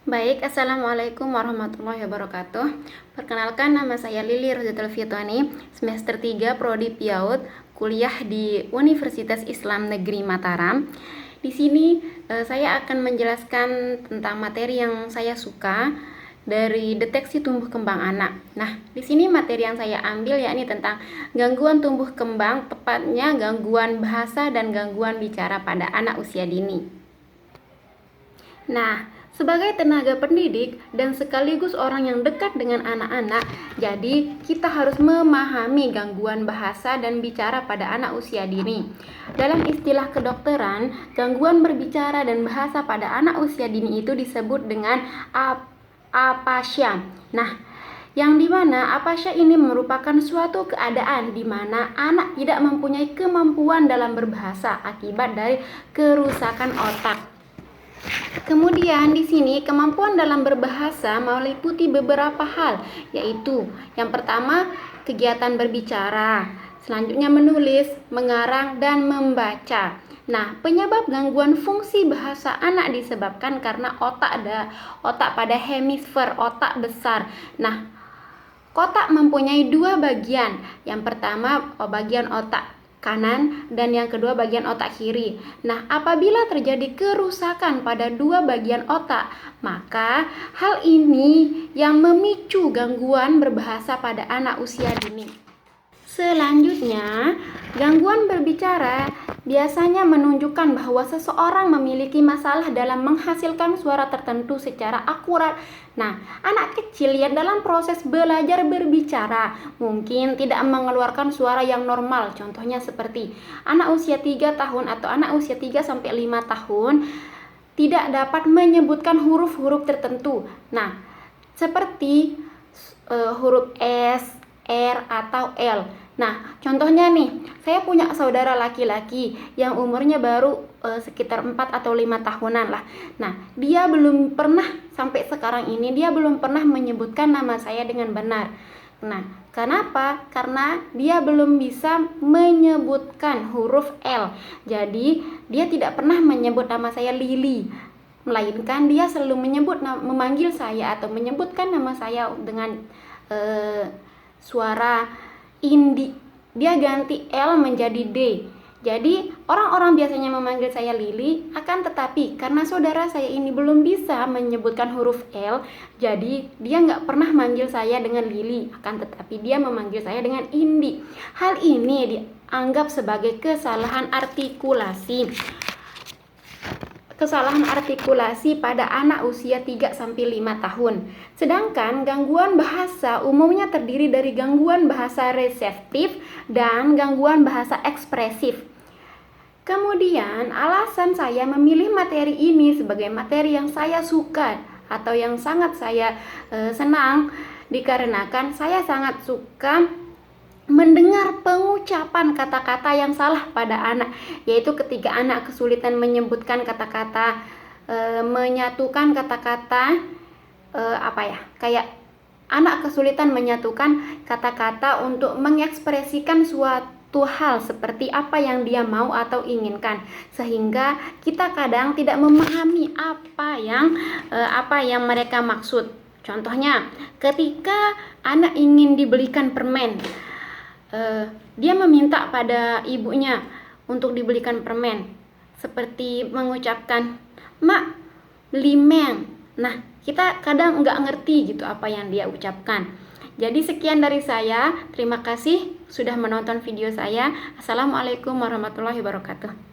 Baik, Assalamualaikum warahmatullahi wabarakatuh. Perkenalkan, nama saya Lili Rozatul Fitrani, semester 3 Prodi PIAUD, kuliah di Universitas Islam Negeri Mataram. Di sini saya akan menjelaskan tentang materi yang saya suka dari deteksi tumbuh kembang anak. Nah, di sini materi yang saya ambil yakni tentang gangguan tumbuh kembang, tepatnya gangguan bahasa dan gangguan bicara pada anak usia dini. Nah, sebagai tenaga pendidik dan sekaligus orang yang dekat dengan anak-anak, jadi kita harus memahami gangguan bahasa dan bicara pada anak usia dini. Dalam istilah kedokteran, gangguan berbicara dan bahasa pada anak usia dini itu disebut dengan aphasia. Nah, yang dimana aphasia ini merupakan suatu keadaan di mana anak tidak mempunyai kemampuan dalam berbahasa akibat dari kerusakan otak. Kemudian di sini kemampuan dalam berbahasa meliputi beberapa hal, yaitu yang pertama kegiatan berbicara, selanjutnya menulis, mengarang, dan membaca. Nah, penyebab gangguan fungsi bahasa anak disebabkan karena otak pada hemisfer otak besar. Nah, kotak mempunyai dua bagian. Yang pertama bagian otak kanan dan yang kedua bagian otak kiri. Nah, apabila terjadi kerusakan pada dua bagian otak, maka hal ini yang memicu gangguan berbahasa pada anak usia dini. Selanjutnya, gangguan berbicara biasanya menunjukkan bahwa seseorang memiliki masalah dalam menghasilkan suara tertentu secara akurat. Nah, anak kecil yang dalam proses belajar berbicara mungkin tidak mengeluarkan suara yang normal. Contohnya seperti anak usia 3 tahun atau anak usia 3 sampai 5 tahun tidak dapat menyebutkan huruf-huruf tertentu. Nah, seperti huruf S, R, atau L. Nah, contohnya nih, saya punya saudara laki-laki yang umurnya baru sekitar 4 atau 5 tahunan lah. Nah, dia belum pernah, sampai sekarang ini, dia belum pernah menyebutkan nama saya dengan benar. Nah, kenapa? Karena dia belum bisa menyebutkan huruf L. Jadi, dia tidak pernah menyebut nama saya Lili, melainkan dia selalu memanggil saya atau menyebutkan nama saya dengan suara indi. Dia ganti L menjadi D. Jadi orang-orang biasanya memanggil saya Lili, akan tetapi karena saudara saya ini belum bisa menyebutkan huruf L, jadi dia nggak pernah manggil saya dengan Lili, akan tetapi dia memanggil saya dengan Indi. Hal ini dianggap sebagai kesalahan artikulasi pada anak usia 3-5 tahun. Sedangkan gangguan bahasa umumnya terdiri dari gangguan bahasa reseptif dan gangguan bahasa ekspresif. Kemudian, alasan saya memilih materi ini sebagai materi yang saya suka atau yang sangat saya senang dikarenakan saya sangat suka mendengar pengucapan kata-kata yang salah pada anak, yaitu ketika anak kesulitan menyebutkan kata-kata, menyatukan kata-kata, kayak anak kesulitan menyatukan kata-kata untuk mengekspresikan suatu hal seperti apa yang dia mau atau inginkan, sehingga kita kadang tidak memahami apa yang mereka maksud. Contohnya, ketika anak ingin dibelikan permen, dia meminta pada ibunya untuk dibelikan permen, seperti mengucapkan, "Mak, beli men." Nah, kita kadang nggak ngerti gitu apa yang dia ucapkan. Jadi sekian dari saya, terima kasih sudah menonton video saya. Assalamualaikum warahmatullahi wabarakatuh.